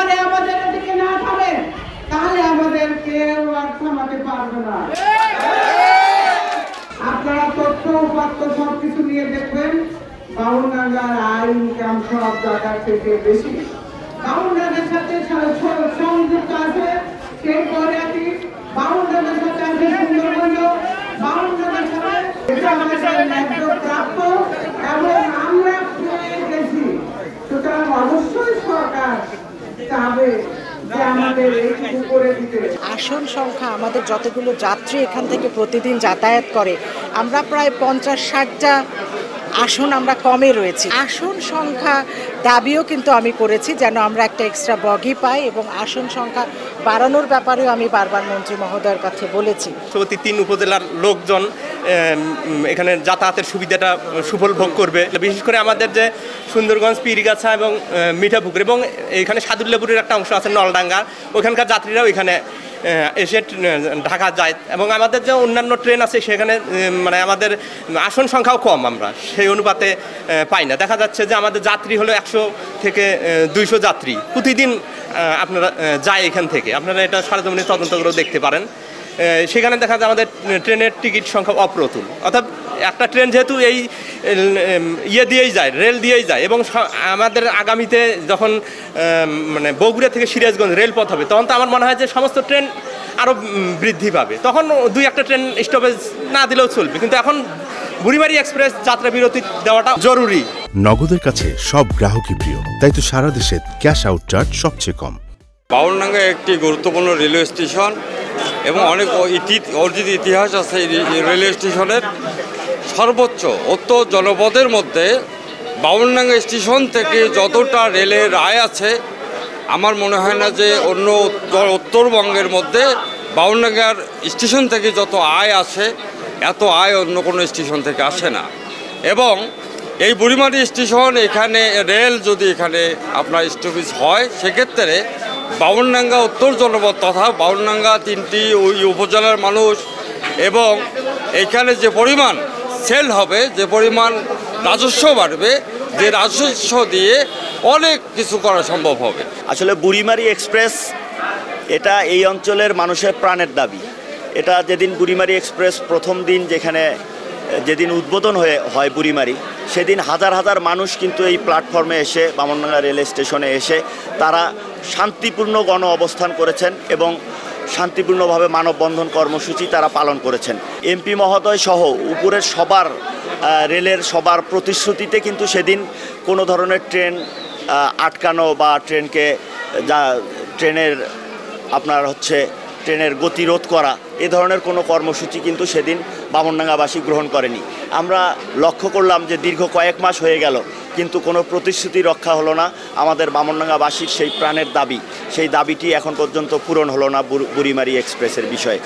এরপরে আমাদের এদিকে না থামে তাহলে আমাদের কেউ আর থামাতে পারবে না। আপনারা তথ্য উপাত্ত সবকিছু নিয়ে দেখবেন বাউনডাঙ্গার আয় ইনকাম সব জায়গার থেকে বেশি। বাউনডাঙ্গার সাথে সংযুক্ত আছে সেই পরিয়াটি, বাউনডাঙ্গার সাথে আছে সুন্দরবন, বাউনডাঙ্গার সাথে এটা আমাদের ন্যায্য প্রাপ্য এবং আমরা পেয়ে গেছি। সুতরাং অবশ্যই সরকার চাবে যে আমাদের এইটুকু করে দিতে। আসন সংখ্যা আমাদের যতগুলো যাত্রী এখান থেকে প্রতিদিন যাতায়াত করে আমরা প্রায় 50-60টা আসন আমরা কমে রয়েছি। আসন সংখ্যা দাবিও কিন্তু আমি করেছি যেন আমরা একটা এক্সট্রা বগি পাই এবং আসন সংখ্যা বাড়ানোর ব্যাপারেও আমি বারবার মন্ত্রী মহোদয়ের কাছে বলেছি। ৩ উপজেলার লোকজন এখানে যাতায়াতের সুবিধাটা সুফল ভোগ করবে। বিশেষ করে আমাদের যে সুন্দরগঞ্জ, পীরগাছা এবং মিঠাপুকুর এবং এখানে সাদুল্লাপুরের একটা অংশ আছে নলডাঙ্গা, ওখানকার যাত্রীরাও এখানে এসে ঢাকা যায় এবং আমাদের যে অন্যান্য ট্রেন আছে সেখানে মানে আমাদের আসন সংখ্যাও কম, আমরা সেই অনুপাতে পাই না। দেখা যাচ্ছে যে আমাদের যাত্রী হলো 100 থেকে 200 যাত্রী প্রতিদিন আপনারা যায় এখান থেকে। আপনারা এটা সরেজমিনে তদন্ত করে দেখতে পারেন। সেখানে দেখা যায় আমাদের ট্রেনের টিকিট সংখ্যা অপ্রতুল। অর্থাৎ একটা ট্রেন যেহেতু এই দিয়েই যায়, রেল দিয়েই যায় এবং আমাদের আগামীতে যখন মানে বগুড়া থেকে সিরাজগঞ্জ রেলপথ হবে তখন তো আমার মনে হয় যে সমস্ত ট্রেন আরও বৃদ্ধি পাবে, তখন 2-1টা ট্রেন স্টপেজ না দিলেও চলবে। কিন্তু এখন বুড়িমারি এক্সপ্রেস যাত্রা বিরতি দেওয়াটা জরুরি। নগদের কাছে সব গ্রাহকই প্রিয়, তাই তো সারা দেশে ক্যাশ আউট চার্জ সবচেয়ে কম। বাউনডাঙ্গা একটি গুরুত্বপূর্ণ রেলওয়ে স্টেশন এবং অনেক অর্জিত ইতিহাস আছে এই রেলওয়ে স্টেশনের। সর্বোচ্চ উত্তর জনপদের মধ্যে বাউনডাঙ্গা স্টেশন থেকে যতটা রেলের আয় আছে আমার মনে হয় না যে অন্য উত্তরবঙ্গের মধ্যে বাউনডাঙ্গার স্টেশন থেকে যত আয় আসে এত আয় অন্য কোনো স্টেশন থেকে আসে না। এবং এই বুড়িমারি স্টেশন এখানে রেল যদি এখানে আপনার স্টপেজ হয় সেক্ষেত্রে বাউনডাঙ্গা উত্তর জনপদ তথা বাউনডাঙ্গা 3টি উপজেলার মানুষ এবং এখানে যে পরিমাণ সেল হবে, যে পরিমাণ রাজস্ব বাড়বে, যে রাজস্ব দিয়ে অনেক কিছু করা সম্ভব হবে। আসলে বুড়িমারি এক্সপ্রেস এটা এই অঞ্চলের মানুষের প্রাণের দাবি। এটা যেদিন বুড়িমারি এক্সপ্রেস প্রথম দিন যেদিন উদ্বোধন হয় বুড়িমারি, সেদিন হাজার হাজার মানুষ কিন্তু এই প্ল্যাটফর্মে এসে বামনডাঙ্গা রেল স্টেশনে এসে তারা শান্তিপূর্ণ গণ অবস্থান করেছেন এবং শান্তিপূর্ণভাবে মানববন্ধন কর্মসূচি তারা পালন করেছেন। এমপি মহোদয় সহ উপরের রেলের সবার প্রতিশ্রুতিতে কিন্তু সেদিন কোনো ধরনের ট্রেন আটকানো বা ট্রেনের গতিরোধ করা এ ধরনের কোনো কর্মসূচি কিন্তু সেদিন বামনডাঙ্গাবাসী গ্রহণ করেনি। আমরা লক্ষ্য করলাম যে দীর্ঘ কয়েক মাস হয়ে গেল কিন্তু কোনো প্রতিশ্রুতি রক্ষা হলো না। আমাদের বামনডাঙ্গাবাসীর সেই প্রাণের দাবি, সেই দাবিটি এখন পর্যন্ত পূরণ হলো না বুড়িমারি এক্সপ্রেসের বিষয়ে।